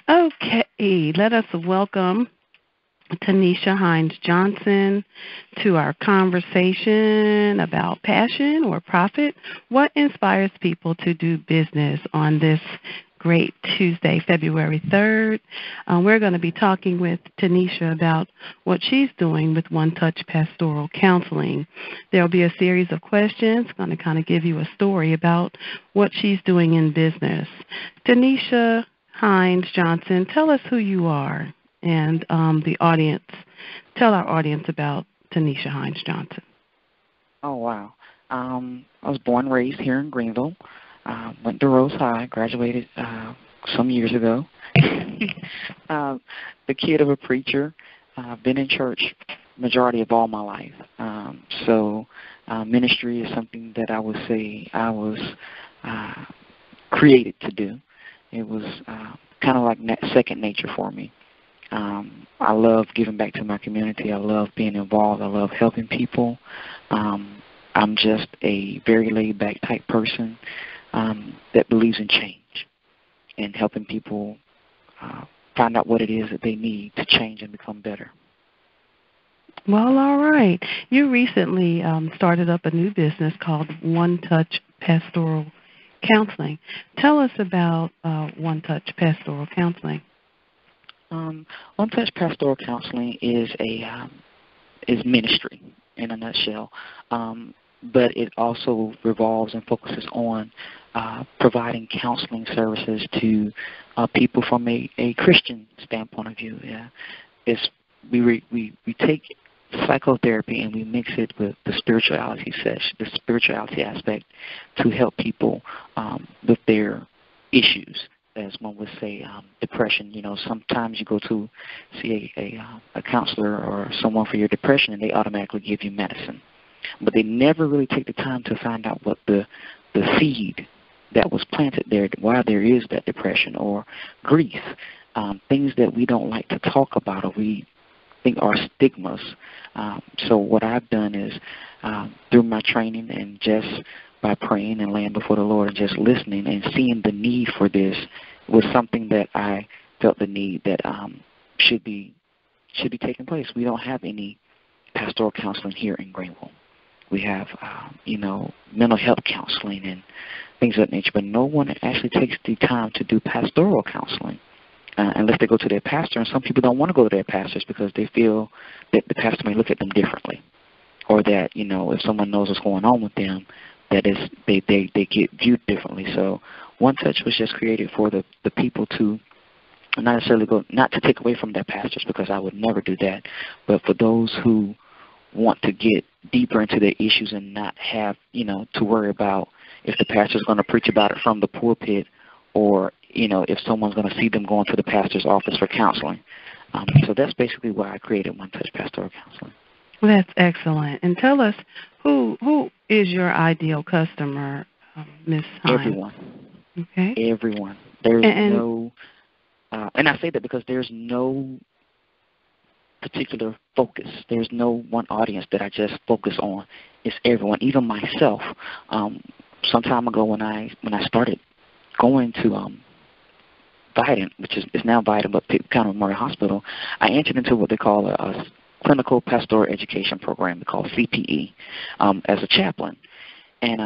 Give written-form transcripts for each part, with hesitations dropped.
Okay, let us welcome Tanisha Hines-Johnson to our conversation about passion or profit. What inspires people to do business on this great Tuesday, February 3rd? We're going to be talking with Tanisha about what she's doing with One Touch Pastoral Counseling. There will be a series of questions going to kind of give you a story about what she's doing in business. Tanisha Hines-Johnson, tell us who you are and the audience. Tell our audience about Tanisha Hines-Johnson. Oh, wow. I was born and raised here in Greenville. Went to Rose High, graduated some years ago. The kid of a preacher. I've been in church majority of all my life. So ministry is something that I would say I was created to do. It was kind of like second nature for me. I love giving back to my community. I love being involved. I love helping people. I'm just a very laid-back type person that believes in change and helping people find out what it is that they need to change and become better. Well, all right. You recently started up a new business called One Touch Pastoral Counseling. Tell us about One Touch Pastoral Counseling. One Touch Pastoral Counseling is ministry in a nutshell, but it also revolves and focuses on providing counseling services to people from a Christian standpoint of view. Yeah, we take psychotherapy and we mix it with the spirituality aspect to help people with their issues. As one would say, depression. You know, sometimes you go to see a counselor or someone for your depression, and they automatically give you medicine, but they never really take the time to find out what the seed that was planted there, why there is that depression or grief, things that we don't like to talk about or we think are stigmas. So what I've done is through my training and just by praying and laying before the Lord and just listening and seeing the need for this was something that I felt the need that should be taking place. We don't have any pastoral counseling here in Greenville. We have, mental health counseling and things of that nature, but no one actually takes the time to do pastoral counseling unless they go to their pastor. And some people don't want to go to their pastors because they feel that the pastor may look at them differently, or that, if someone knows what's going on with them, that is they get viewed differently. So One Touch was just created for the people to not necessarily not to take away from their pastors, because I would never do that, but for those who want to get deeper into their issues and not have, to worry about if the pastor's going to preach about it from the pulpit, or, if someone's going to see them going to the pastor's office for counseling. So that's basically why I created One Touch Pastoral Counseling. That's excellent. And tell us, who is your ideal customer, Ms. Hines? Everyone. Okay. Everyone. There's no, and I say that because there's no particular focus. There's no one audience that I just focus on. It's everyone, even myself. Some time ago when I started going to Vidant, which is now Vidant, but County Memorial Hospital, I entered into what they call a clinical pastoral education program called CPE as a chaplain. And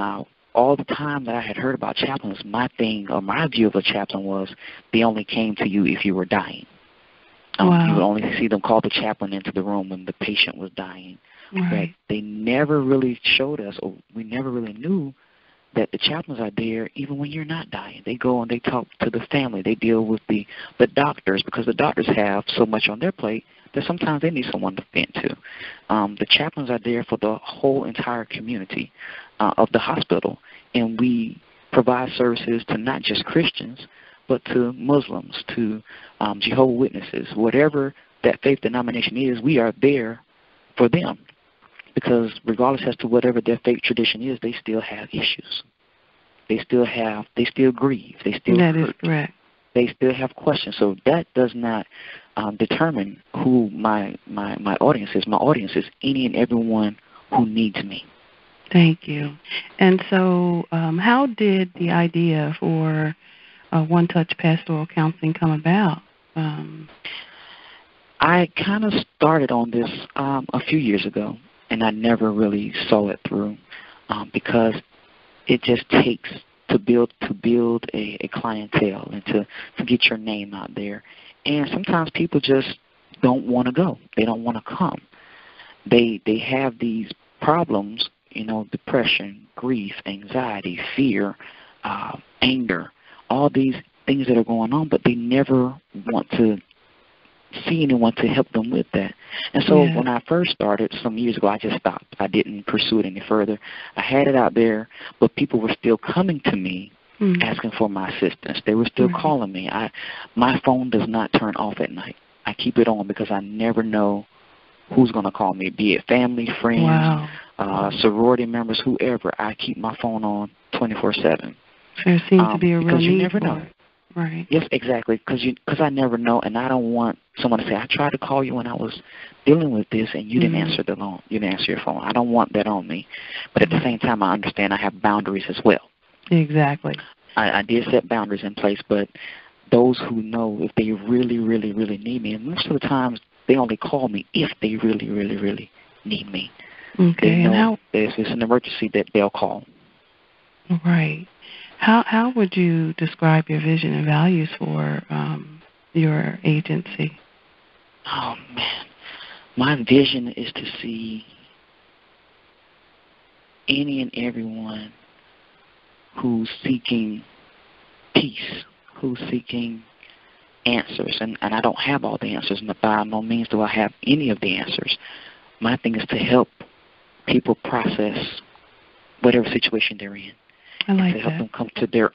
all the time that I had heard about chaplains, my thing or my view of a chaplain was they only came to you if you were dying. Wow. You would only see them call the chaplain into the room when the patient was dying. Right. But they never really showed us, or we never really knew, that the chaplains are there even when you're not dying. They go and they talk to the family. They deal with the doctors, because the doctors have so much on their plate that sometimes they need someone to vent to. The chaplains are there for the whole entire community of the hospital, and we provide services to not just Christians, but to Muslims, to Jehovah's Witnesses, whatever that faith denomination is. We are there for them, because regardless as to whatever their faith tradition is, they still have issues. They still grieve. They still That hurt. is correct. They still have questions. So that does not determine who my audience is. My audience is any and everyone who needs me. Thank you. And so how did the idea for One Touch Pastoral Counseling come about? I kind of started on this a few years ago, and I never really saw it through because it just takes to build a clientele and to get your name out there. And sometimes people just don't want to go. They don't want to come. They have these problems, depression, grief, anxiety, fear, anger, all these things that are going on, but they never want to see anyone to help them with that. And so when I first started some years ago, I just stopped. I didn't pursue it any further. I had it out there, but people were still coming to me asking for my assistance. They were still calling me. My phone does not turn off at night. I keep it on because I never know who's going to call me, be it family, friends, sorority members, whoever. I keep my phone on 24/7. There seems to be a real because you need never for know. it. Right. Yes, exactly, because I never know, and I don't want someone to say, I tried to call you when I was dealing with this, and you didn't answer the phone. You didn't answer your phone. I don't want that on me. But at the same time, I understand I have boundaries as well. Exactly. I did set boundaries in place, but those who know if they really, really, really need me, and most of the times they only call me if they really, really, really need me. Okay. They know and how? if it's an emergency that they'll call. Right. How would you describe your vision and values for your agency? Oh, man. My vision is to see any and everyone who's seeking peace, who's seeking answers. And I don't have all the answers, and by no means do I have any of the answers. My thing is to help people process whatever situation they're in. I like to help them come to their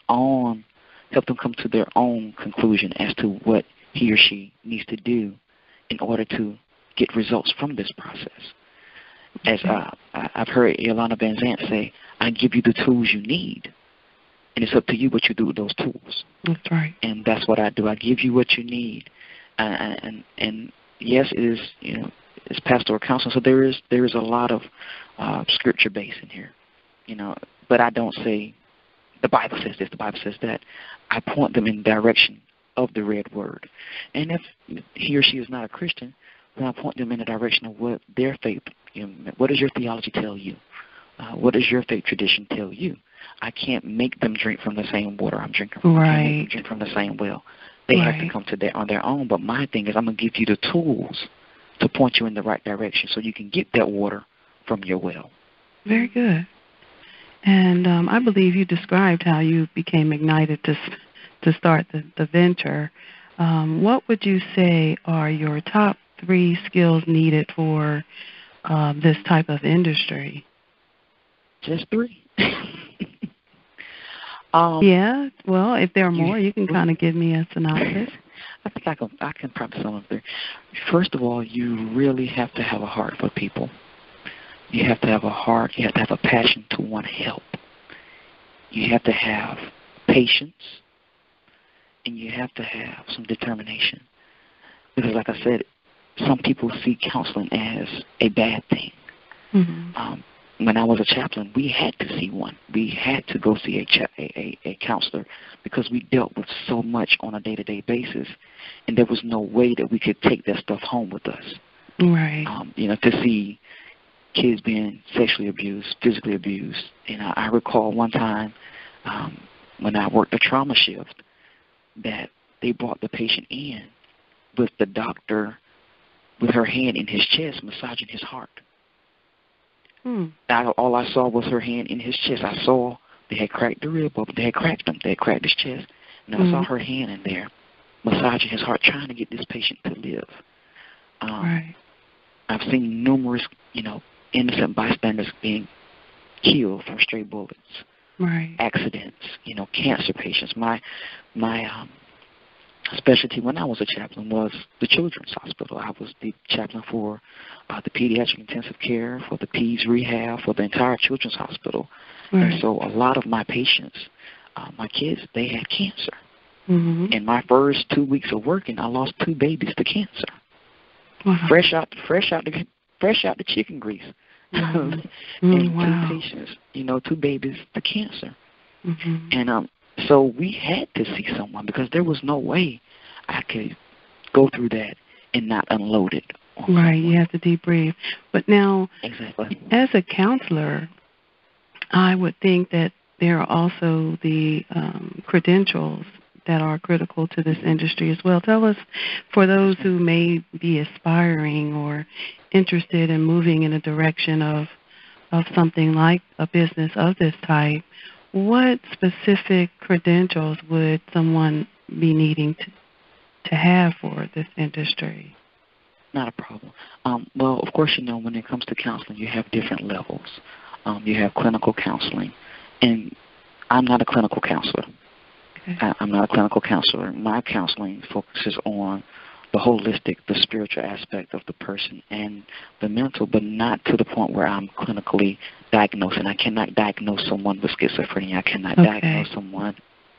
own conclusion as to what he or she needs to do in order to get results from this process. As I've heard Yolanda Van Zant say, I give you the tools you need, and it's up to you what you do with those tools. That's right. And that's what I do. I give you what you need, and yes, it is it's pastoral counseling. So there is a lot of scripture base in here, but I don't say the Bible says this, the Bible says that. I point them in the direction of the read word. And if he or she is not a Christian, then I point them in the direction of what their faith, what does your theology tell you? What does your faith tradition tell you? I can't make them drink from the same water I'm drinking from. I can't make them drink from the same well. They have to come to on their own. But my thing is I'm going to give you the tools to point you in the right direction so you can get that water from your well. Very good. And I believe you described how you became ignited to start the venture. What would you say are your top 3 skills needed for this type of industry? Just 3. Yeah. Well, if there are more, you can kind of give me a synopsis. I think I can probably sum up there. First of all, you really have to have a heart for people. You have to have a heart. You have to have a passion to want to help. You have to have patience, and you have to have some determination. Because like I said, some people see counseling as a bad thing. Mm-hmm. When I was a chaplain, we had to see one. We had to go see a counselor because we dealt with so much on a day-to-day basis, and there was no way that we could take that stuff home with us. Right. To see kids being sexually abused, physically abused. And I recall one time when I worked a trauma shift that they brought the patient in with the doctor with her hand in his chest massaging his heart. All I saw was her hand in his chest. I saw they had cracked the rib, but they had cracked him. They had cracked his chest. And I saw her hand in there massaging his heart, trying to get this patient to live. Right. I've seen numerous, innocent bystanders being killed from stray bullets, accidents, cancer patients. My specialty when I was a chaplain was the children's hospital. I was the chaplain for the pediatric intensive care, for the peds rehab, for the entire children's hospital. And so a lot of my patients, my kids, they had cancer. In my first 2 weeks of working, I lost 2 babies to cancer. Fresh out the chicken grease. And 2 patients, 2 babies to cancer. And so we had to see someone because there was no way I could go through that and not unload it on Right, someone. you have to debrief. But now, Exactly. as a counselor, I would think that there are also the credentials that are critical to this industry as well. Tell us, for those who may be aspiring or interested in moving in a direction of something like a business of this type, what specific credentials would someone be needing to have for this industry? Not a problem. Well, of course, when it comes to counseling, you have different levels. You have clinical counseling, and I'm not a clinical counselor. Okay. I'm not a clinical counselor. My counseling focuses on the holistic, the spiritual aspect of the person and the mental, but not to the point where I'm clinically diagnosing. I cannot diagnose someone with schizophrenia. I cannot diagnose someone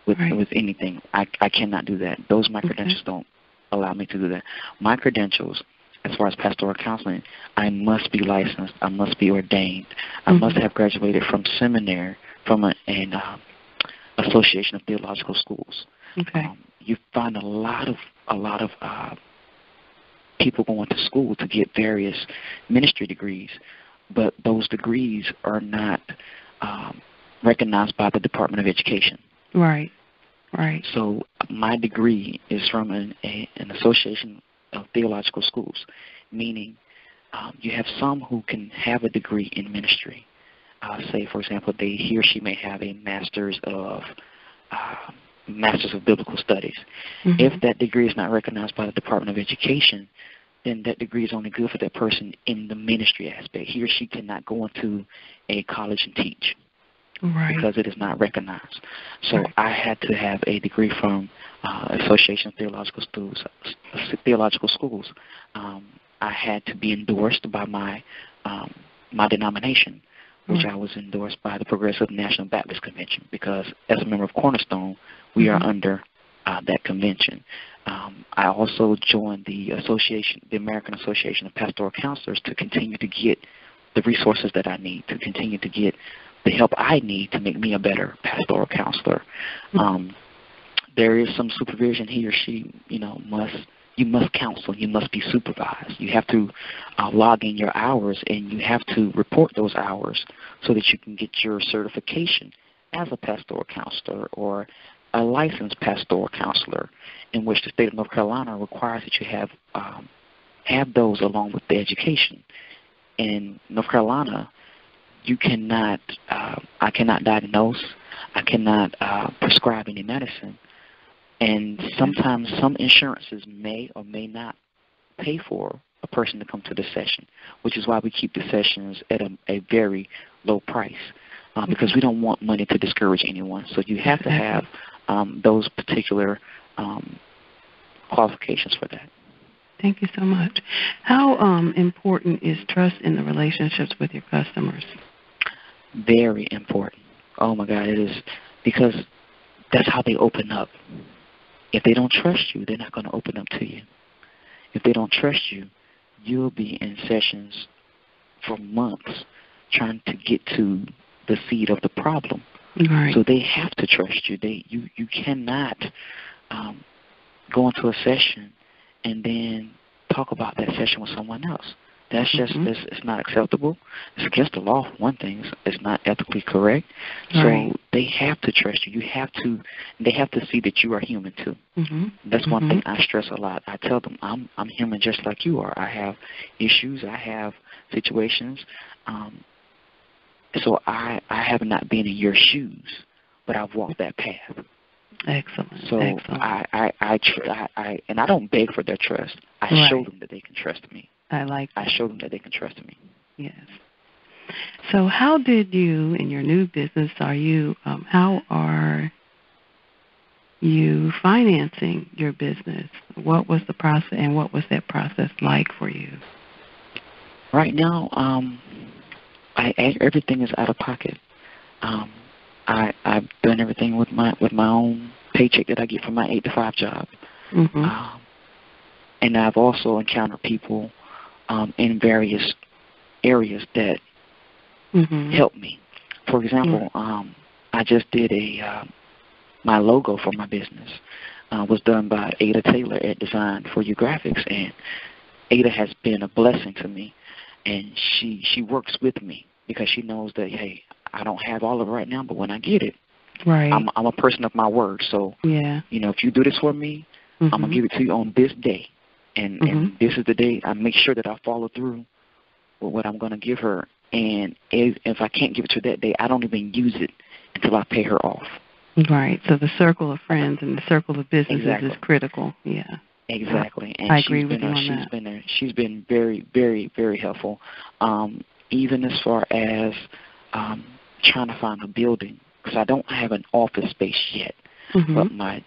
with anything. I cannot do that. Those my credentials don't allow me to do that. My credentials, as far as pastoral counseling, I must be licensed. I must be ordained. I must have graduated from seminary, from an Association of Theological Schools. Okay. You find a lot of people going to school to get various ministry degrees, but those degrees are not recognized by the Department of Education. Right. Right. So my degree is from an Association of Theological Schools, meaning you have some who can have a degree in ministry. Say, for example, he or she may have a Master's of Biblical Studies. If that degree is not recognized by the Department of Education, then that degree is only good for that person in the ministry aspect. He or she cannot go into a college and teach because it is not recognized. So I had to have a degree from Association of Theological Schools. I had to be endorsed by my denomination, which I was endorsed by the Progressive National Baptist Convention, because as a member of Cornerstone, we are under that convention. I also joined the American Association of Pastoral Counselors, to continue to get the resources that I need, to continue to get the help I need to make me a better pastoral counselor. There is some supervision. He or she, you must counsel. You must be supervised. You have to log in your hours, and you have to report those hours so that you can get your certification as a pastoral counselor or a licensed pastoral counselor, in which the state of North Carolina requires that you have those along with the education. In North Carolina, you cannot, I cannot diagnose, I cannot prescribe any medicine, and sometimes some insurances may or may not pay for a person to come to the session, which is why we keep the sessions at a very low price, because we don't want money to discourage anyone. So you have to have those particular qualifications for that. Thank you so much. How important is trust in the relationships with your customers? Very important. Oh, my God, it is, because that's how they open up. If they don't trust you, they're not going to open up to you. If they don't trust you, you'll be in sessions for months trying to get to the seed of the problem. Right. So they have to trust you. You cannot go into a session and then talk about that session with someone else. That's just it's not acceptable. It's against the law, for one thing. It's not ethically correct. So they have to trust you. They have to see that you are human too. That's one thing I stress a lot. I tell them I'm human just like you are. I have issues. I have situations. So I have not been in your shoes, but I've walked that path. Excellent. So excellent. I and I don't beg for their trust. I show them that they can trust me. I like that. I show them that they can trust me. Yes. So how did you, in your new business, how are you financing your business? What was the process, and what was that process like for you? Right now, everything is out of pocket. I've done everything with my own paycheck that I get from my 8-to-5 job. And I've also encountered people in various areas that help me. For example, I just did my logo for my business. was done by Ada Taylor at Design for You Graphics, and Ada has been a blessing to me, and she works with me because she knows that, hey, I don't have all of it right now, but when I get it, Right. I'm a person of my word. So, yeah. If you do this for me, I'm going to give it to you on this day. And this is the day I make sure that I follow through with what I'm going to give her. And if I can't give it to her that day, I don't even use it until I pay her off. Right. So the circle of friends and the circle of businesses Exactly. is critical. Yeah. Exactly. And I agree with you on that. She's been very, very, very helpful. Even as far as trying to find a building, because I don't have an office space yet. But my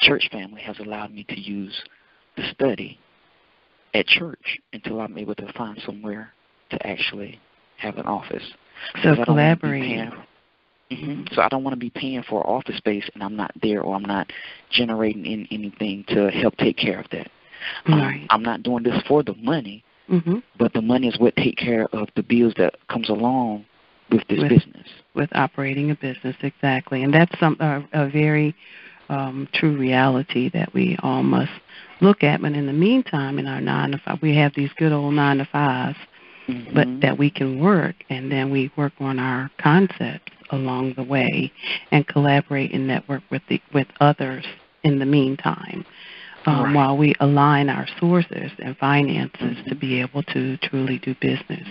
church family has allowed me to use the study at church until I'm able to find somewhere to actually have an office. So collaborating. So I don't want to be paying for office space and I'm not there, or I'm not generating anything to help take care of that. Right. I'm not doing this for the money, but the money is what take care of the bills that comes along with this business. With operating a business, exactly. And that's a very true reality that we all must look at. But in the meantime, in our 9 to 5, we have these good old 9 to 5s, but that we can work, and then we work on our concepts along the way and collaborate and network with others in the meantime. Right. While we align our sources and finances to be able to truly do business.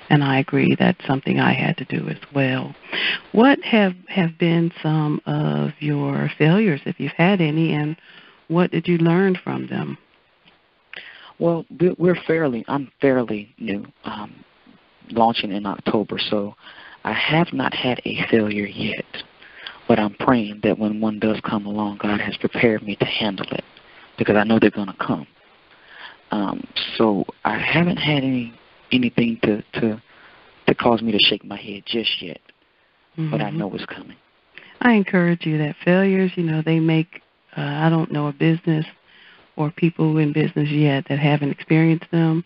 And I agree that's something I had to do as well. What have been some of your failures, if you've had any, and what did you learn from them? Well, I'm fairly new, launching in October, so I have not had a failure yet. But I'm praying that when one does come along, God has prepared me to handle it, because I know they're going to come. So I haven't had anything to cause me to shake my head just yet, but I know it's coming. I encourage you that failures, they make, I don't know a business or people in business yet that haven't experienced them,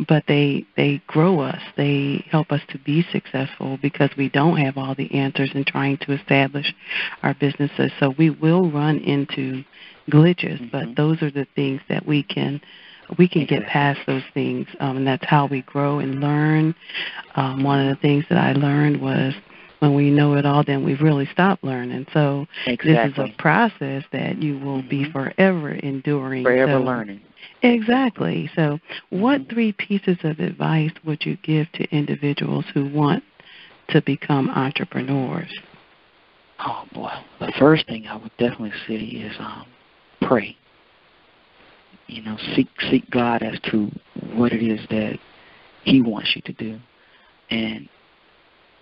but they grow us. They help us to be successful because we don't have all the answers in trying to establish our businesses. So we will run into glitches, but those are the things that we can get past those things, and that's how we grow and learn. One of the things that I learned was when we know it all, then we really stop learning. So this is a process that you will be forever enduring. Forever learning. Exactly. So what 3 pieces of advice would you give to individuals who want to become entrepreneurs? Oh, boy. The first thing I would definitely say is pray. Seek God as to what it is that He wants you to do. And,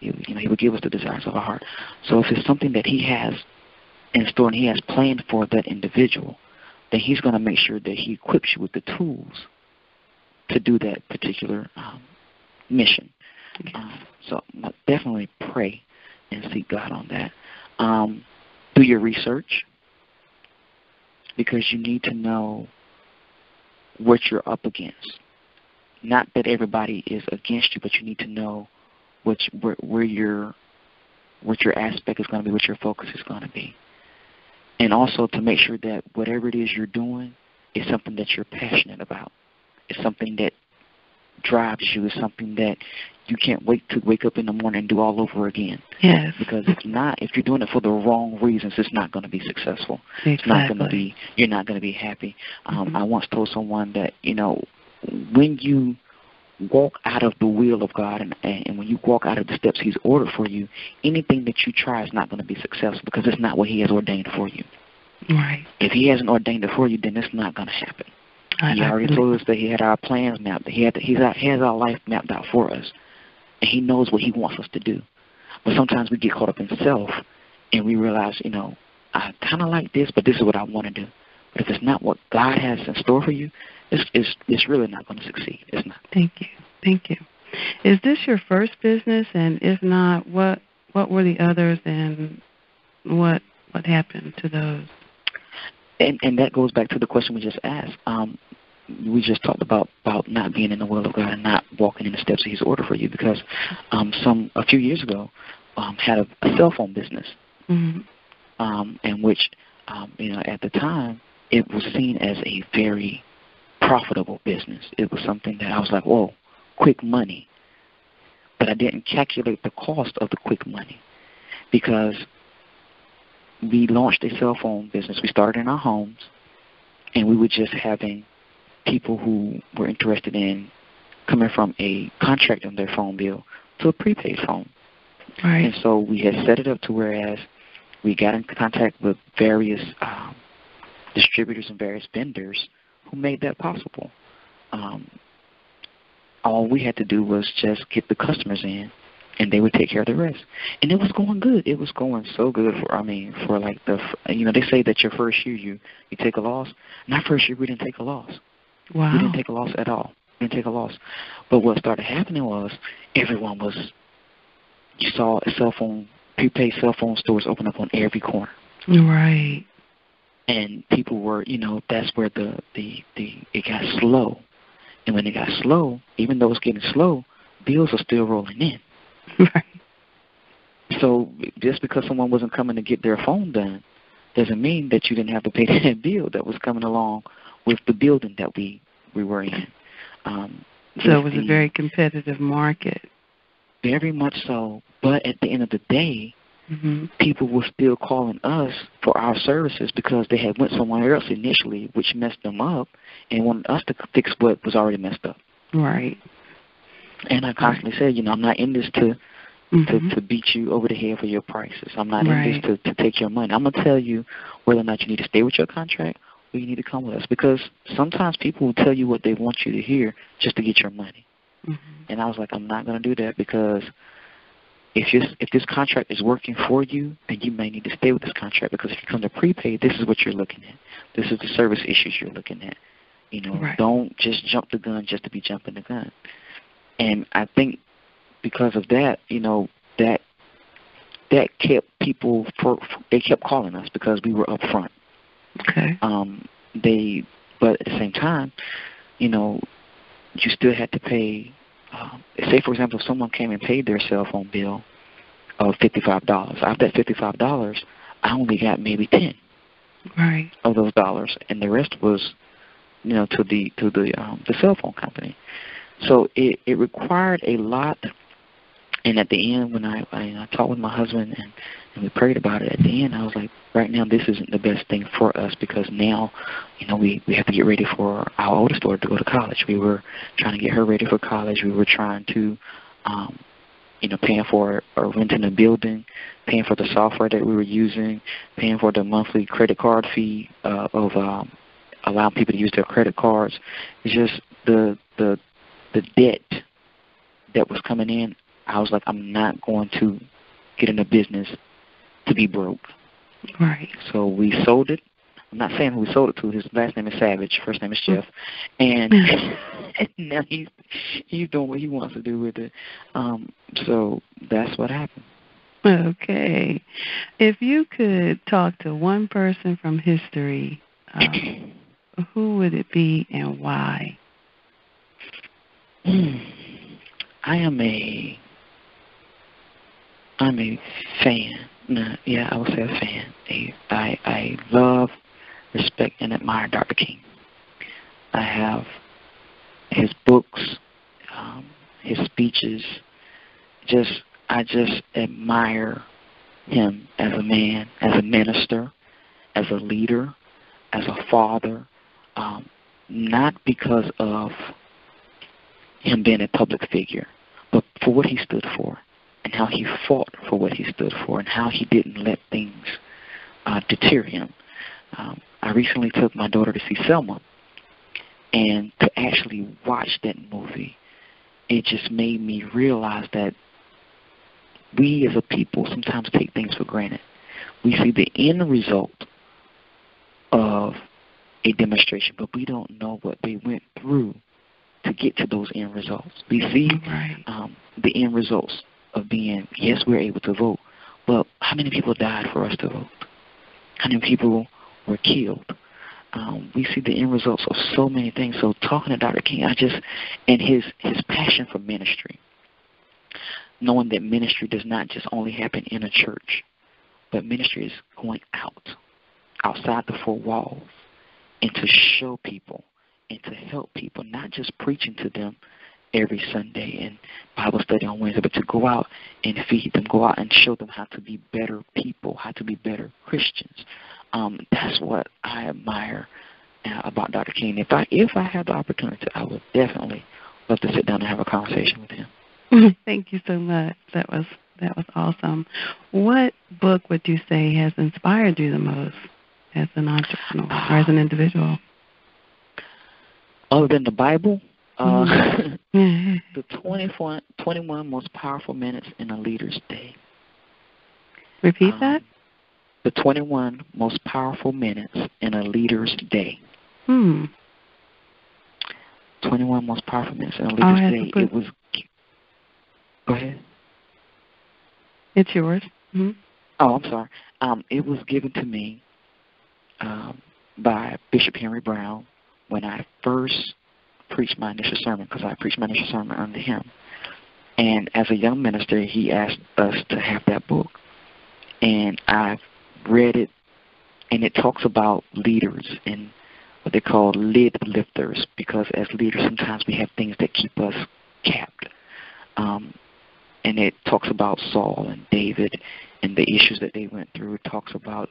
He will give us the desires of our heart. So if it's something that He has in store and He has planned for that individual, then He's going to make sure that He equips you with the tools to do that particular mission. So definitely pray and seek God on that. Do your research, because you need to know what you're up against. Not that everybody is against you, but you need to know what your aspect is going to be, what your focus is going to be. And also to make sure that whatever it is you're doing is something that you're passionate about. It's something that drives you. It's something that you can't wait to wake up in the morning and do all over again. Yes. Because if you're doing it for the wrong reasons, it's not going to be successful. Exactly. It's not going to be. You're not going to be happy. I once told someone that when you walk out of the will of God and when you walk out of the steps He's ordered for you, anything that you try is not going to be successful because it's not what He has ordained for you. Right. If He hasn't ordained it for you, then it's not going to happen. He already told us that He had our plans mapped. He has our life mapped out for us, and He knows what He wants us to do. But sometimes we get caught up in self, and we realize, I kind of like this, but this is what I want to do. But if it's not what God has in store for you, it's really not going to succeed. It's not. Thank you. Is this your first business? And if not, what were the others, and what happened to those? And that goes back to the question we just asked. We just talked about not being in the will of God and not walking in the steps of His order for you, because a few years ago had a cell phone business, in which at the time it was seen as a very profitable business. It was something that I was like, whoa, quick money. But I didn't calculate the cost of the quick money, because we launched a cell phone business. We started in our homes, and we were just having people who were interested in coming from a contract on their phone bill to a prepaid phone. Right. And so we had set it up to whereas we got in contact with various distributors and various vendors who made that possible. All we had to do was just get the customers in, and they would take care of the rest. And it was going good. It was going so good for like they say that your first year you take a loss. And our first year we didn't take a loss. Wow. We didn't take a loss at all. We didn't take a loss. But what started happening was you saw prepaid cell phone stores open up on every corner. Right. And people were, that's where it got slow. And when it got slow, even though it's getting slow, bills are still rolling in. Right. So just because someone wasn't coming to get their phone done doesn't mean that you didn't have to pay that bill that was coming along with the building that we were in. So it was a very competitive market. Very much so. But at the end of the day, people were still calling us for our services because they had went somewhere else initially, which messed them up, and wanted us to fix what was already messed up. Right. And I constantly said, I'm not in this to beat you over the head for your prices. I'm not in this to take your money. I'm going to tell you whether or not you need to stay with your contract or you need to come with us. Because sometimes people will tell you what they want you to hear just to get your money. And I was like, I'm not going to do that, because if this contract is working for you, then you may need to stay with this contract, because if you come to prepaid, this is what you're looking at. This is the service issues you're looking at. Don't just jump the gun just to be jumping the gun. And I think because of that, that kept people, they kept calling us because we were up front. Okay. But at the same time, you still had to pay. Say, for example, if someone came and paid their cell phone bill of $55, out of that $55, I only got maybe 10 of those dollars, and the rest was, to the cell phone company. So it required a lot. And at the end, when I talked with my husband and we prayed about it, at the end I was like, right now this isn't the best thing for us, because now, we have to get ready for our oldest daughter to go to college. We were trying to get her ready for college. We were trying to, paying for or renting a building, paying for the software that we were using, paying for the monthly credit card fee of allowing people to use their credit cards. It's just the debt that was coming in. I was like, I'm not going to get in a business to be broke. Right. So we sold it. I'm not saying who we sold it to. His last name is Savage. First name is Jeff. And now he's doing what he wants to do with it. So that's what happened. Okay. If you could talk to one person from history, who would it be and why? I'm a fan. No, yeah, I would say a fan. I love, respect, and admire Dr. King. I have his books, his speeches. I just admire him as a man, as a minister, as a leader, as a father. Not because of him being a public figure, but for what he stood for, and how he fought for what he stood for, and how he didn't let things deter him. I recently took my daughter to see Selma, and to actually watch that movie, it just made me realize that we as a people sometimes take things for granted. We see the end result of a demonstration, but we don't know what they went through to get to those end results. We see the end results of being, yes, we're able to vote, but how many people died for us to vote? How many people were killed? We see the end results of so many things. So talking to Dr. King, and his passion for ministry, knowing that ministry does not just only happen in a church, but ministry is going outside the four walls, and to show people and to help people, not just preaching to them every Sunday and Bible study on Wednesday, but to go out and feed them, go out and show them how to be better people, how to be better Christians. That's what I admire about Dr. King. If I had the opportunity, I would definitely love to sit down and have a conversation with him. Thank you so much. That was awesome. What book would you say has inspired you the most as an entrepreneur or as an individual? Other than the Bible, the 21 most powerful minutes in a leader's day. Repeat that? The 21 most powerful minutes in a leader's day. 21 most powerful minutes in a leader's day. It was. Go ahead. It's yours. Oh, I'm sorry. It was given to me by Bishop Henry Brown when I first preached my initial sermon, because I preached my initial sermon under him. And as a young minister, he asked us to have that book. And I've read it, and it talks about leaders and what they call lid lifters, because as leaders sometimes we have things that keep us capped. And it talks about Saul and David and the issues that they went through. It talks about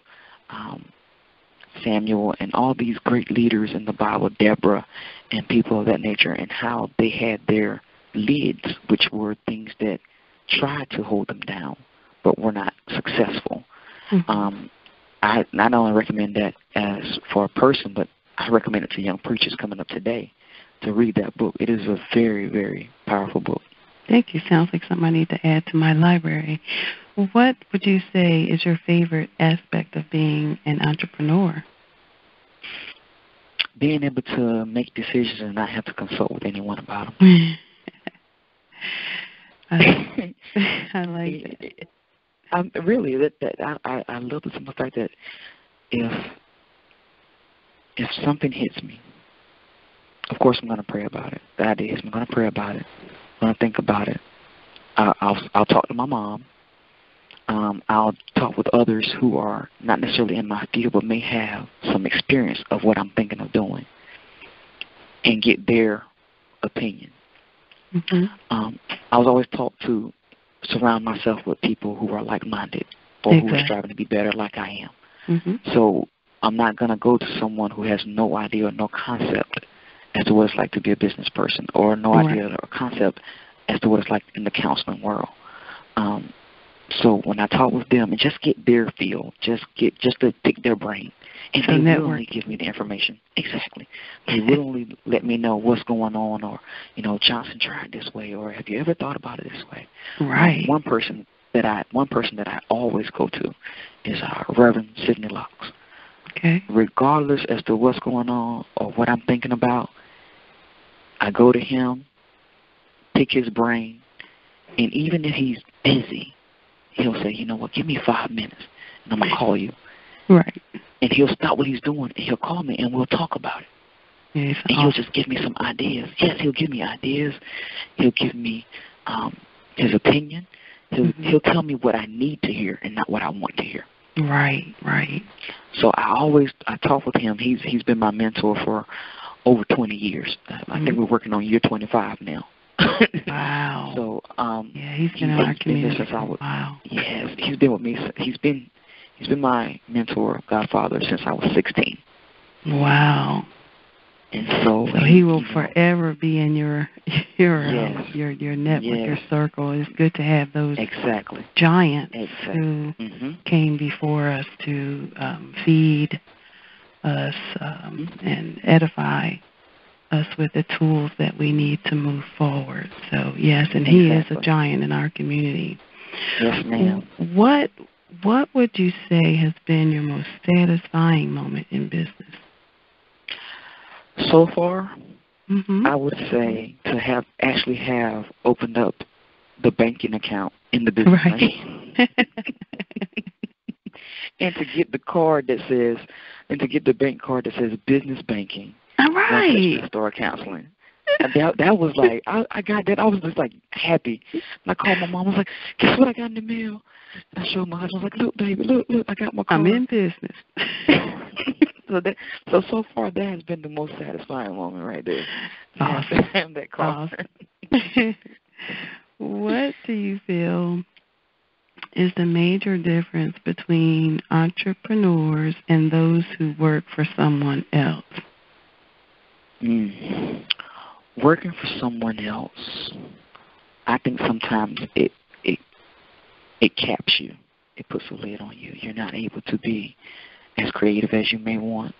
Samuel and all these great leaders in the Bible, Deborah and people of that nature, and how they had their lids, which were things that tried to hold them down but were not successful. I not only recommend that as for a person, but I recommend it to young preachers coming up today to read that book. It is a very, very powerful book. Thank you. Sounds like something I need to add to my library. What would you say is your favorite aspect of being an entrepreneur? Being able to make decisions and not have to consult with anyone about them. I like that. I love the simple fact that if something hits me, of course I'm going to pray about it. The idea is I'm going to pray about it. I'm going to think about it. I'll talk to my mom. I'll talk with others who are not necessarily in my field but may have some experience of what I'm thinking of doing and get their opinion. I was always taught to surround myself with people who are like-minded or who are striving to be better like I am. So I'm not going to go to someone who has no idea or no concept as to what it's like to be a business person, or no idea or concept as to what it's like in the counseling world. So when I talk with them and just get their feel, just to pick their brain, and they willingly give me the information. Exactly. They willingly let me know what's going on, or Johnson tried this way, or have you ever thought about it this way? Right. One person that I always go to is Reverend Sidney Locks. Okay. Regardless as to what's going on or what I'm thinking about, I go to him, pick his brain, and even if he's busy, he'll say, you know what, give me 5 minutes, and I'm going to call you. Right. And he'll stop what he's doing, and he'll call me, and we'll talk about it. Yes, and he'll just give me some ideas. Yes, he'll give me ideas. He'll give me his opinion. He'll tell me what I need to hear and not what I want to hear. Right, right. So I talk with him. He's been my mentor for over 20 years. I think we're working on year 25 now. Wow. So he's been in our community since for a while. Yes, he's been with me. He's been my mentor, godfather, since I was 16. Wow. And so he will forever be in your network, your circle. It's good to have those giants who came before us to feed us and edify us with the tools that we need to move forward. So yes, and he is a giant in our community. Yes, ma'am. What would you say has been your most satisfying moment in business? So far, I would say to have opened up the banking account in the business bank. And to get the bank card that says business banking. All right. Pastoral counseling. That was like, I got that. I was just like happy. And I called my mom. I was like, guess what I got in the mail? And I showed my husband. I was like, look, baby, look, I got my card. I'm in business. So far that has been the most satisfying moment right there. Awesome. That call. Awesome. What do you feel is the major difference between entrepreneurs and those who work for someone else? Working for someone else, I think sometimes it caps you. It puts a lid on you. You're not able to be as creative as you may want.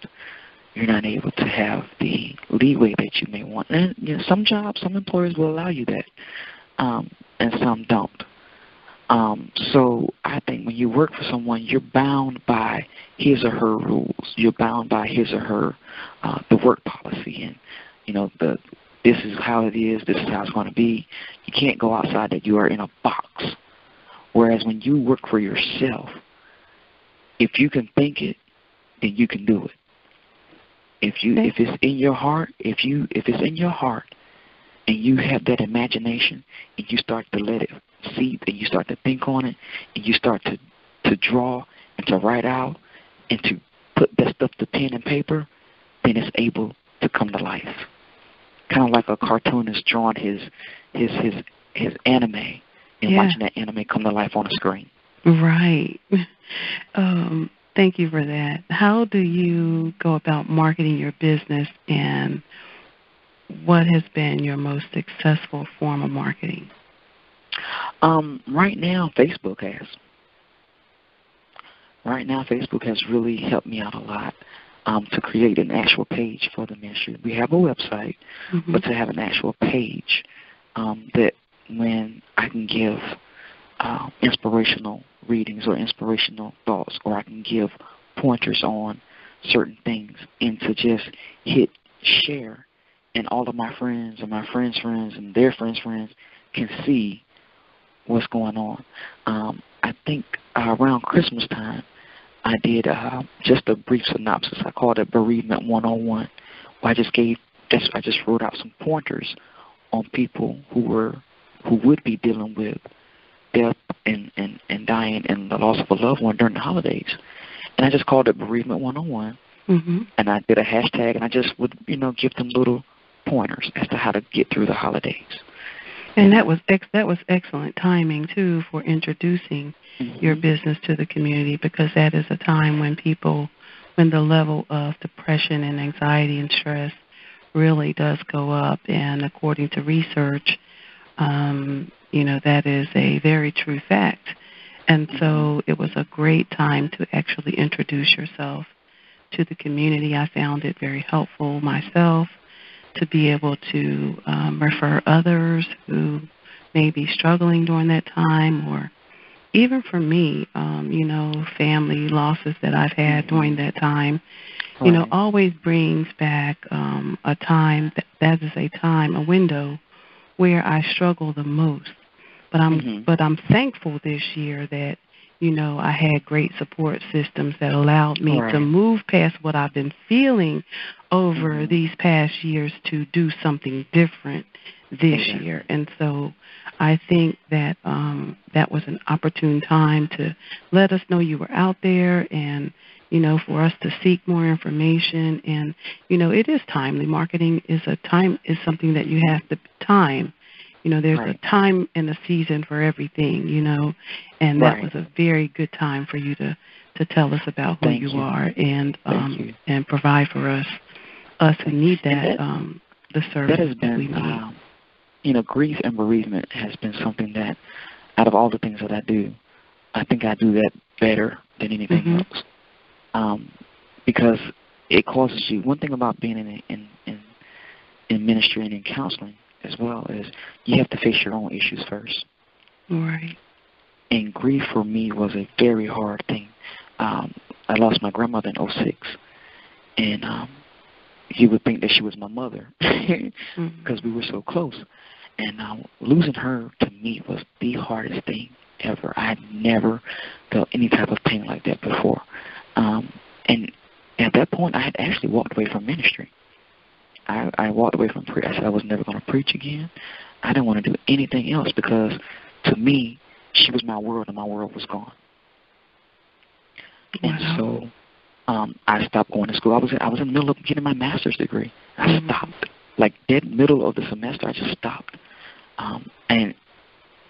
You're not able to have the leeway that you may want. And some jobs, some employers will allow you that, and some don't. So I think when you work for someone, you're bound by his or her rules. You're bound by his or her the work policy, and this is how it is. This is how it's going to be. You can't go outside that. You are in a box. Whereas when you work for yourself, if you can think it, then you can do it. If it's in your heart, if it's in your heart, and you have that imagination, and you start to let it seep, and you start to think on it, and you start to draw and to write out, and to put that stuff to pen and paper, then it's able to come to life. Kind of like a cartoonist drawing his anime and watching that anime come to life on a screen. Right. Thank you for that. How do you go about marketing your business, and what has been your most successful form of marketing? Right now, Facebook has. Right now, Facebook has really helped me out a lot to create an actual page for the ministry. We have a website, but to have an actual page that when I can give inspirational readings or inspirational thoughts, or I can give pointers on certain things, and to just hit share, and all of my friends and my friends' friends and their friends' friends can see what's going on. I think around Christmas time, I did just a brief synopsis. I called it Bereavement 101, where I just wrote out some pointers on people who would be dealing with death and dying and the loss of a loved one during the holidays. And I just called it Bereavement 101, and I did a hashtag, and I just would, give them little pointers as to how to get through the holidays. And that was excellent timing, too, for introducing your business to the community, because that is a time when the level of depression and anxiety and stress really does go up. And according to research, that is a very true fact. And so it was a great time to actually introduce yourself to the community. I found it very helpful myself to be able to refer others who may be struggling during that time, or even for me, family losses that I've had during that time, always brings back a time that is a window where I struggle the most. But I'm thankful this year that I had great support systems that allowed me to move past what I've been feeling over these past years to do something different this year. And so I think that that was an opportune time to let us know you were out there, and for us to seek more information. And it is timely. Marketing is something that you have to time. There's a time and a season for everything, and that was a very good time for you to tell us about who you are, and provide for us who need that the service that we need. Grief and bereavement has been something that, out of all the things that I do, I think I do that better than anything else, because it causes you. One thing about being in ministry and in counseling as well is you have to face your own issues first. Right. And grief for me was a very hard thing. I lost my grandmother in 2006, and you would think that she was my mother because we were so close. And losing her to me was the hardest thing ever. I had never felt any type of pain like that before. And at that point, I had actually walked away from ministry. I walked away from prayer. I said I was never going to preach again. I didn't want to do anything else, because to me, she was my world and my world was gone. Wow. And so I stopped going to school. I was in the middle of getting my master's degree. I stopped. Like dead middle of the semester, I just stopped. And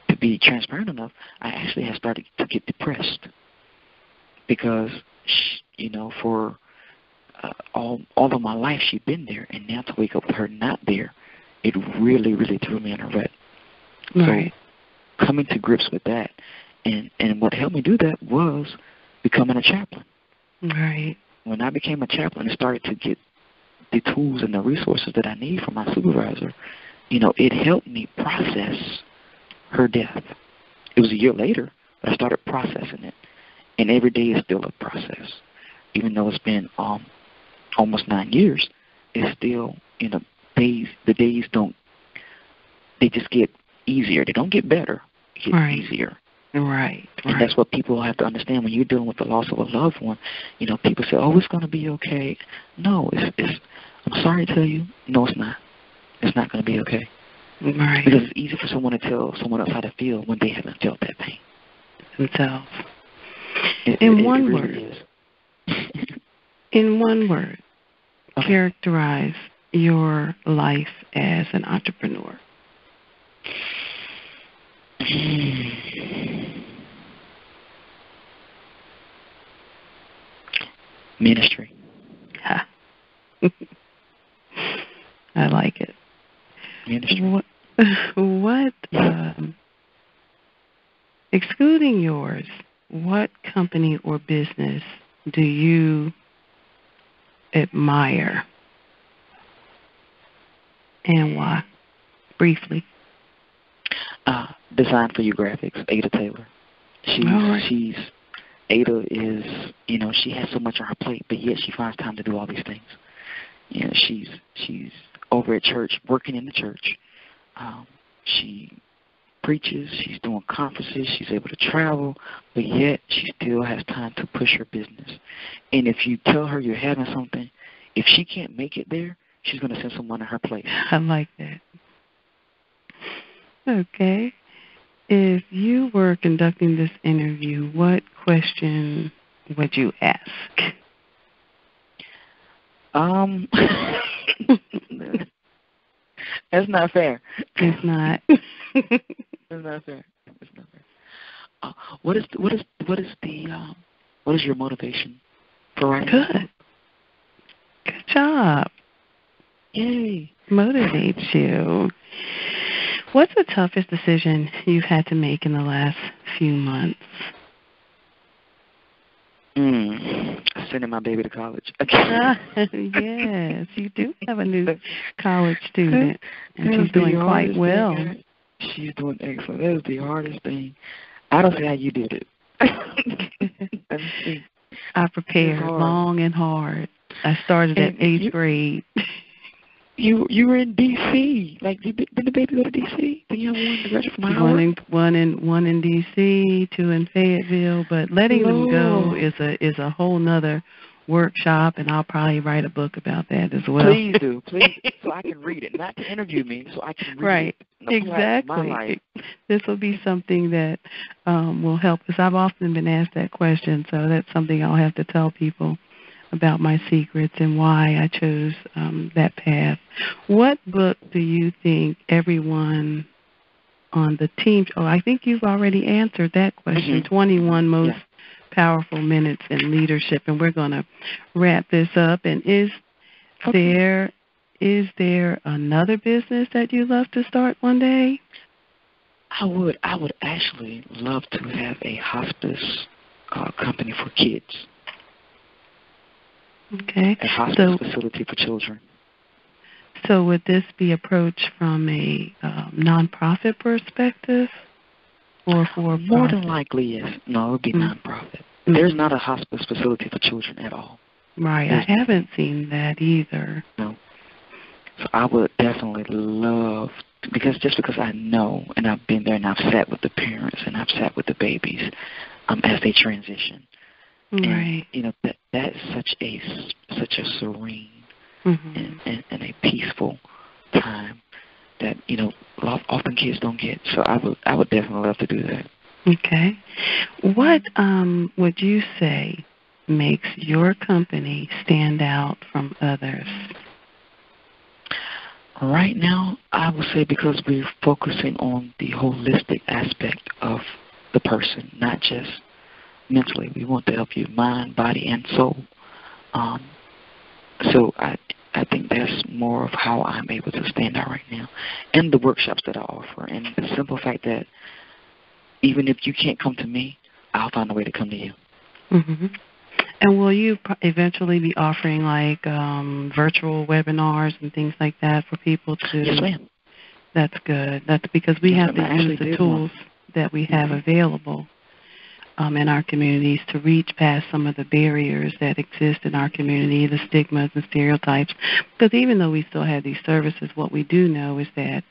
to be transparent enough, I actually had started to get depressed because, for all of my life she'd been there, and now to wake up with her not there, it really, really threw me in a rut. Right. So coming to grips with that, and what helped me do that was becoming a chaplain. Right. When I became a chaplain and started to get the tools and the resources that I need from my supervisor, it helped me process her death. It was a year later, but I started processing it. And every day is still a process. Even though it's been almost 9 years, it's still, the days they just get easier. They don't get better. They get easier. Right. And that's what people have to understand when you're dealing with the loss of a loved one. People say, "Oh, it's going to be okay." No, it's. I'm sorry to tell you, no, it's not. It's not going to be okay. Right. Because it's easy for someone to tell someone else how to feel when they haven't felt that pain themselves. In one word. In one word, characterize your life as an entrepreneur. Ministry. I like it. Ministry. What excluding yours, what company or business do you admire and why? Briefly. Design for You Graphics, Ada Taylor. Ada is, she has so much on her plate, but yet she finds time to do all these things. She's over at church, working in the church. She preaches, she's doing conferences, she's able to travel, but yet she still has time to push her business. And if you tell her you're having something, if she can't make it there, she's going to send someone in her place. I like that. Okay. If you were conducting this interview, what question would you ask? That's not fair. It's not. It's not fair. It's not fair. What is your motivation for writing? Good job. Yay. Motivates you. What's the toughest decision you've had to make in the last few months? Sending my baby to college. Yes, you do have a new college student, and she's doing quite well. She's doing excellent. That is the hardest thing. I don't see how you did it. I prepared long and hard. I started at 8th grade. You were in D.C. Like, did the baby go to D.C.? Did you have one to graduate from Howard? One in D.C., 2 in Fayetteville. But letting them go is a whole nother workshop, and I'll probably write a book about that as well. Please do, please, so I can read it. Not to interview me, so I can read it. Exactly. My life. This will be something that will help us. I've often been asked that question, so that's something I'll have to tell people about my secrets and why I chose that path. What book do you think everyone on the team, I think you've already answered that question, 21 most powerful minutes in leadership, and we're going to wrap this up. And is there another business that you'd love to start one day? I would actually love to have a hospice company for kids. Okay. A hospice facility for children. So would this be approached from a nonprofit perspective or for more than likely, yes. No, it would be nonprofit. There's not a hospice facility for children at all. Right. I haven't seen that either. No. So I would definitely love, because I know, and I've been there, and I've sat with the parents, and I've sat with the babies as they transition. Right. And, that's such a serene and a peaceful time that, often kids don't get. So I would definitely love to do that. Okay. What would you say makes your company stand out from others? Right now, I would say because we're focusing on the holistic aspect of the person, not just mentally. We want to help you mind, body, and soul. Um, so I think that's more of how I'm able to stand out right now. And the workshops that I offer, and the simple fact that even if you can't come to me, I'll find a way to come to you. Mm-hmm. And will you eventually be offering like virtual webinars and things like that for people to? Yes, ma'am. That's good. That's because we have to use the tools that we have available in our communities to reach past some of the barriers that exist in our community, the stigmas and stereotypes. Because even though we still have these services, what we do know is that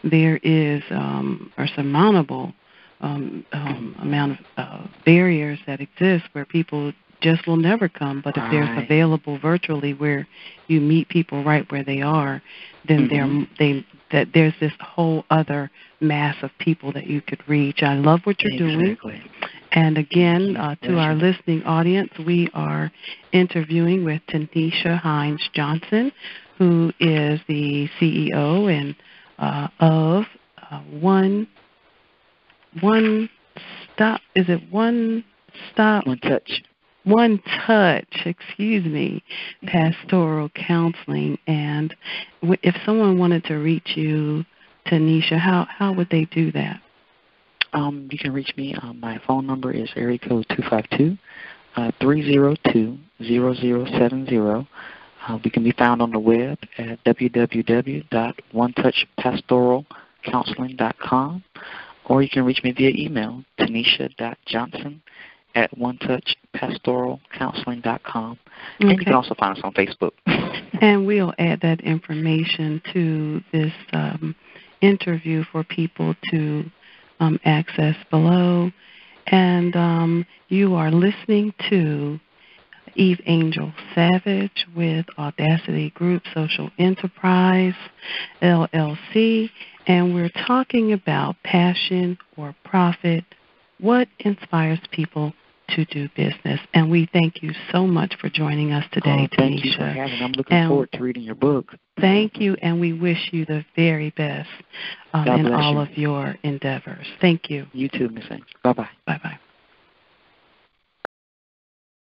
there is a surmountable amount of barriers that exist where people just will never come. But if there's available virtually where you meet people right where they are, then there's this whole other mass of people that you could reach. I love what you're doing. And again, to our listening audience, we are interviewing with Tanisha Hines Johnson, who is the CEO and of One Stop. Is it One Stop? One Touch. One Touch, excuse me, Pastoral Counseling. And if someone wanted to reach you, Tanisha, how would they do that? You can reach me. My phone number is area code 252-302-0070. We can be found on the web at www.onetouchpastoralcounseling.com, or you can reach me via email, tanisha.johnson@onetouchpastoralcounseling.com. And you can also find us on Facebook. And we'll add that information to this interview for people to access below. And you are listening to Eve Angel Savage with Audacity Group Social Enterprise, LLC, and we're talking about passion or profit, what inspires people to do business. And we thank you so much for joining us today, Tanisha. Thank you for having me. I'm looking forward to reading your book. Thank you, and we wish you the very best in all of your endeavors. Thank you. You too, Miss Angel. Bye-bye. Bye-bye.